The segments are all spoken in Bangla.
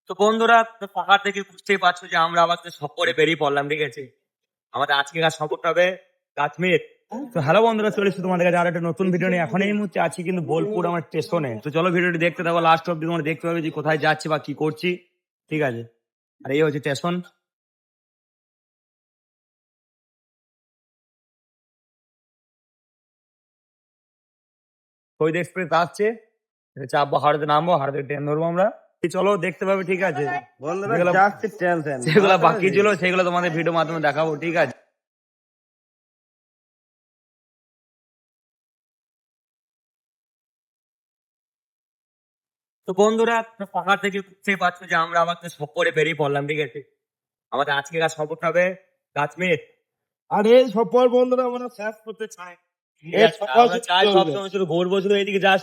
তো বন্ধুরা, পাহাড় থেকে বুঝতেই পারছো যে আমরা আবার সফরে বেরিয়ে পড়লাম, ঠিক আছে। আমাদের আজকের সফরটা হবে কাশ্মীর। তো হ্যালো বন্ধুরা, চলে এসেছি তোমাদের কাছে আর একটা নতুন ভিডিও নিয়ে। এখন এই মুহূর্তে আছি কিন্তু বোলপুর আমার স্টেশনে। তো চলো ভিডিওটি দেখতে থাকো লাস্ট অব্দি, তোমরা দেখতে পাবে যে কোথায় যাচ্ছি বা কি করছি, ঠিক আছে। আর এই হচ্ছে স্টেশন। শহীদ এক্সপ্রেস আসছে, চাপবো, হাওড়াতে নামবো, হাওড়াতে ট্রেন ধরবো আমরা। চলো দেখতে পাবে, ঠিক আছে। যেগুলো বাকি ছিল সেগুলো তোমাদের ভিডিও মাধ্যমে দেখাবো, ঠিক আছে। তো বন্ধুরা, পাহাড় থেকে বুঝতেই পারছো যে আমরা আবার সফরে বেরিয়ে পড়লাম, ঠিক আছে। আমাদের আজকের সফরটা হবে কাশ্মীর। আর এই সফর বন্ধুরা আমরা শেষ করতে চাই। এই সফর আমরা চাই সবসময় শুধু ঘুরবো, শুধু এইদিকে যা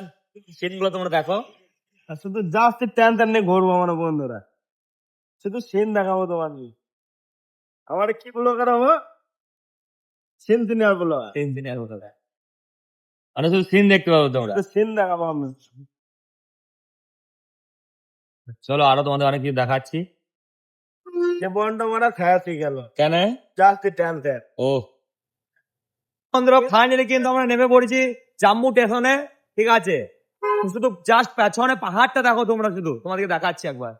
সিনগুলো তোমরা দেখো। আর শুধু জাস্ট টেনশন নিয়ে ঘুরবো আমরা বন্ধুরা, শুধু সিন দেখাবো তোমাকে। আমার কি বলো করাবো, সিন সিনিয়র বলো, তিন দিনের মতো মানে শুধু সিন দেখতে পাবো তোমরা। সিন দেখাবো আমি। চলো আরো তোমাদের অনেক কিছু দেখাচ্ছি। যে বনটা মারা শেষ হয়ে গেল, কেন? Just tension. ও বন্ধুরা, ফাইনালি কিন্তু আমরা নেমে পড়েছি জাম্মু স্টেশনে, ঠিক আছে। শুধু জাস্ট পেছনে পাহাড়টা দেখো তোমরা, শুধু তোমাদেরকে দেখাচ্ছি একবার।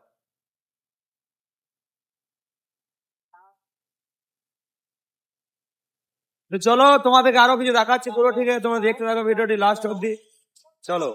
তো চলো তোমাদেরকে আরো কিছু দেখাচ্ছি পুরো, ঠিক আছে। তোমরা দেখতে থাকো ভিডিওটি লাস্ট অব্দি, চলো।